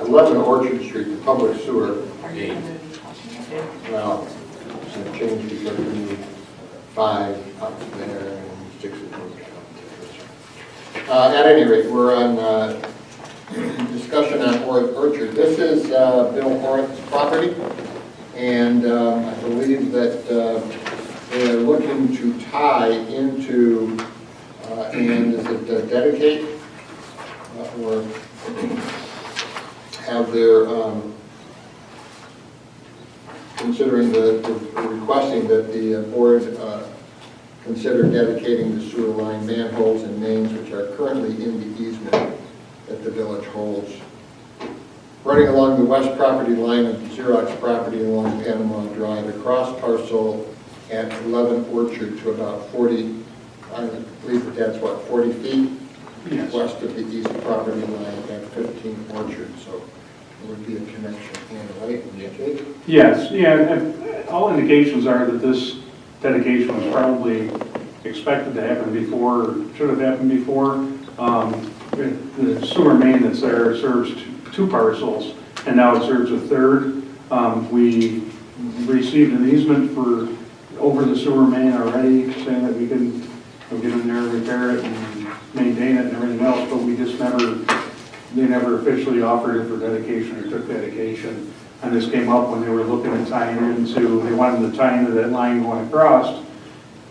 11 Orchard Street, the public sewer. Well, it's a change because we need 5 up there and 6 at Orchard. At any rate, we're on discussion on Orchard. This is Bill Horvath's property, and I believe that they're looking to tie into, and is it dedicate, or have their, considering requesting that the board consider dedicating the sewer line manholes and mains which are currently in the easement that the village holds, running along the west property line of the Xerox property along Panama Drive across parcel at 11 Orchard to about 40, I believe that that's what, 40 feet? Yes. West of the east property line at 15 Orchard, so there would be a connection here, right? Okay. Yes, yeah, and all indications are that this dedication was probably expected to happen before, or should have happened before. The sewer main that's there serves 2 parcels, and now it serves a third. We received an easement for over the sewer main already, saying that we can get in there and repair it and maintain it and everything else, but we just they never officially offered it for dedication or took dedication. And this came up when they were looking at tying into, they wanted to tie into that line going across,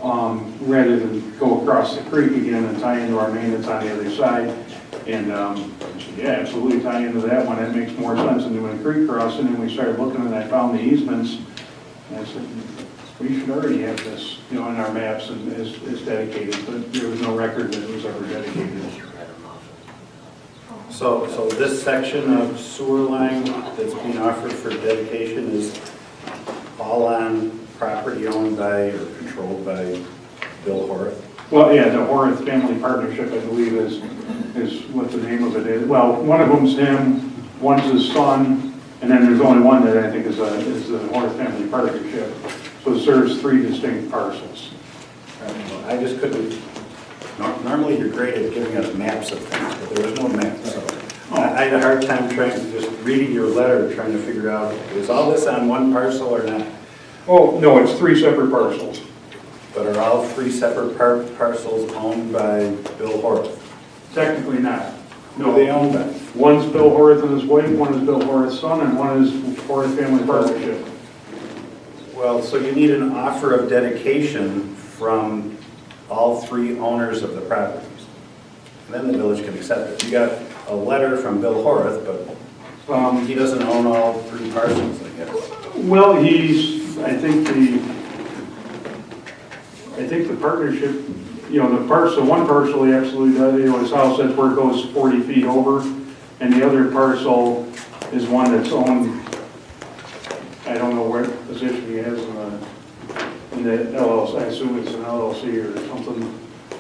rather than go across the creek again and tie into our main that's on the other side. And yeah, absolutely tie into that one. That makes more sense than doing a creek crossing. And we started looking and I found the easements. And I said, we should already have this, in our maps and is dedicated, but there was no record that it was ever dedicated. So this section of sewer line that's being offered for dedication is all on property owned by or controlled by Bill Horvath? Well, yeah, the Horvath Family Partnership, I believe, is what the name of it is. Well, one of them's him, one's his son, and then there's only one that I think is the Horvath Family Partnership. So it serves 3 distinct parcels. I just couldn't. Normally you're great at giving us maps of things, but there was no map. So I had a hard time just reading your letter, trying to figure out, is all this on one parcel or not? Oh, no, it's 3 separate parcels. But are all 3 separate parcels owned by Bill Horvath? Technically not. No, they own by? One's Bill Horvath and his wife, one is Bill Horvath's son, and one is Horvath Family Partnership. Well, so you need an offer of dedication from all 3 owners of the properties. And then the village can accept it. You got a letter from Bill Horvath, but he doesn't own all 3 parcels, I guess. Well, I think the partnership, the parcel, one parcel he absolutely does, his house, that's where it goes 40 feet over, and the other parcel is one that's owned, I don't know what position he has in the LLC, I assume it's an LLC or something,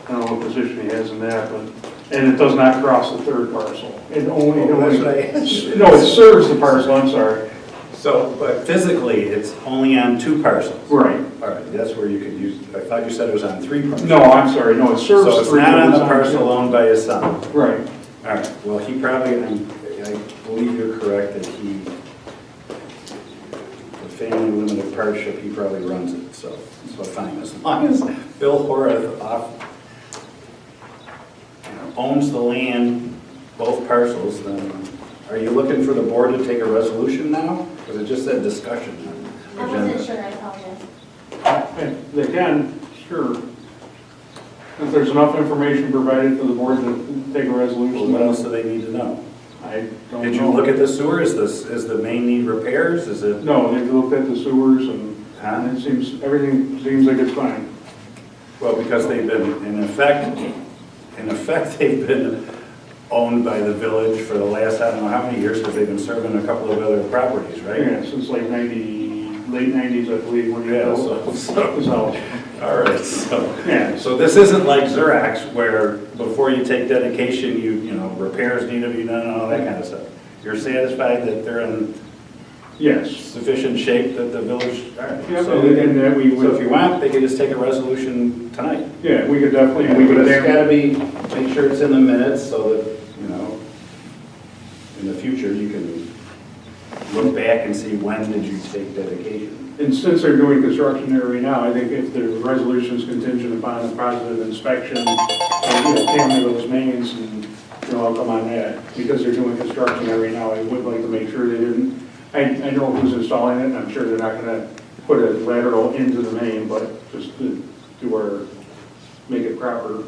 I don't know what position he has in that, and it does not cross the 3rd parcel. It serves the parcel, I'm sorry. So, but physically, it's only on 2 parcels? Right. All right, that's where you could use, I thought you said it was on 3 parcels. No, I'm sorry, no, it serves 3. So it's not on the parcel owned by his son? Right. All right, well, he probably, I believe you're correct that the family limited partnership, he probably runs it, so fine. As long as Bill Horvath owns the land, both parcels, then are you looking for the board to take a resolution now? Because it just said discussion. I wasn't sure, I apologize. They can, sure. If there's enough information provided for the board to take a resolution. Well, what else do they need to know? I don't know. Did you look at the sewer? Is the main need repairs? Is it? No, they've looked at the sewers and everything seems like it's fine. Well, because they've been, in effect, they've been owned by the village for the last, I don't know how many years, because they've been serving a couple of other properties, right? Yeah, since like late 90s, I believe, when you All right, so yeah. So this isn't like Xerox, where before you take dedication, you know, repairs need to be done, and all that kind of stuff. You're satisfied that they're in Yes. sufficient shape that the village, all right. Yep, So, and that we would, so if you want, they could just take a resolution tonight. yeah, we could definitely, But it's gotta be, make sure it's in the minutes so that, you know, in the future, you can look back and see when did you take dedication. And since they're doing construction there right now, I think if the resolution is contingent upon a positive inspection, taming those mains, and, I'll come on that, because they're doing construction there right now, I would like to make sure they didn't, I know who's installing it, and I'm sure they're not gonna put a lateral into the main, but just to do our, make it proper.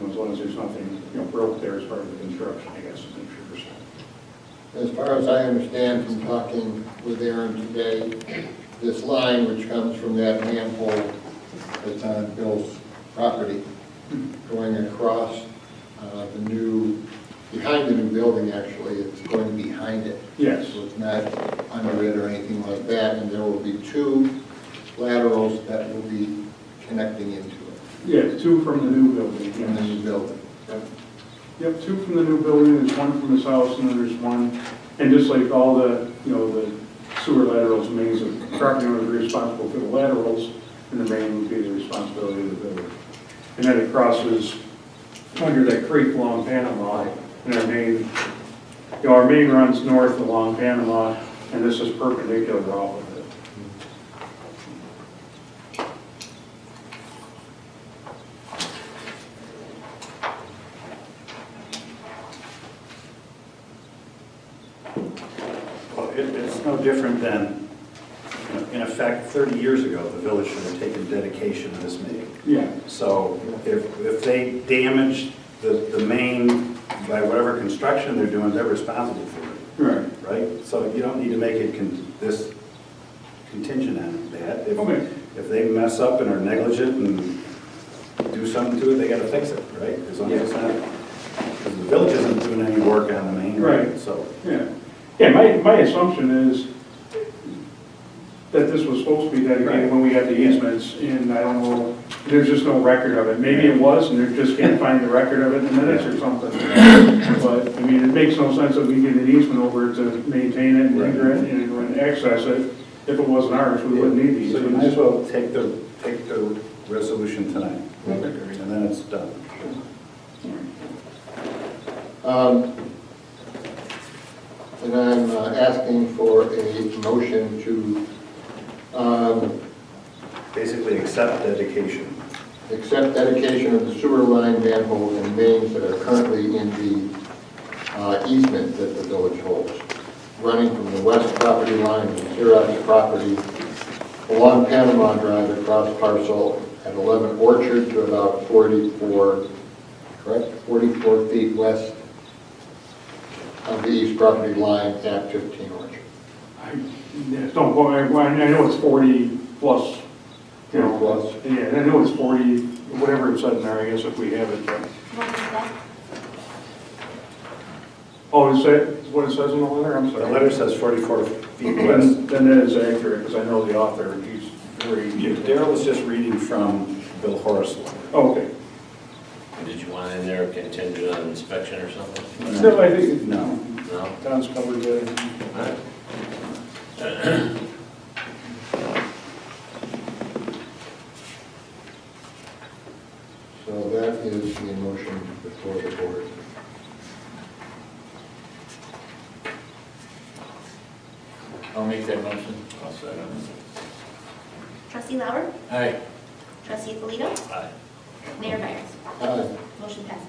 As long as there's nothing, broke there as part of the construction, I guess, to make sure. As far as I understand from talking with Aaron today, this line which comes from that manhole that's on Bill's property, going across behind the new building, actually, it's going behind it. Yes. So it's not under it or anything like that, and there will be two laterals that will be connecting into it Yeah, 2 from the new building. in the Yes. new building. Yep, 2 from the new building, there's 1 from this house, and then there's 1, and just like all the, the sewer laterals, mains, the property owner is responsible for the laterals, and the main would be the responsibility of the village. And then it crosses under that creek along Panama, and our main runs north along Panama, and this is perpendicular off of it. Well, it's no different than, in effect, 30 years ago, the village should have taken dedication of this main. Yeah. So if they damage the main by whatever construction they're doing, they're responsible for it, Right. right? So you don't need to make it this contingent on that. Okay. If they mess up and are negligent and do something to it, they gotta fix it, right? As long as it's not, because the village isn't doing any work on the main, right? Right. So, Yeah. Yeah, my assumption is that this was supposed to be dedicated when we got the easements, and I don't know, there's just no record of it. Maybe it was, and they just can't find the record of it in the minutes or something. But, I mean, it makes no sense that we get an easement over to maintain it and access it. If it wasn't ours, we wouldn't need the so you easement. might as well take the resolution tonight, Okay. and then it's done. And I'm asking for a motion to Basically, accept dedication. accept dedication of the sewer line manholes and mains that are currently in the easement that the village holds, running from the west property line to Xerox property along Panama Drive across parcel at 11 Orchard to about 44 feet west of the east property line at 15 Orchard. Don't quote, I know it's 40 plus, 40 plus? Yeah, I know it's 40, whatever it said in there, I guess, if we have it. But- What is that? Oh, is that what it says in the letter? I'm The sorry. letter says 44 feet west. Then that is accurate, because I know the author, he's very... Daryl was just reading from Bill Horace' letter. Oh, okay. Did you want in there a contingent on inspection or something? No, I think, No. No? Don's covered that. All right. So that is the motion before the board. I'll make that motion. I'll second. Trustee Lauer? Aye. Trustee Polito? Aye. Mayor Byers? Aye. Motion passes.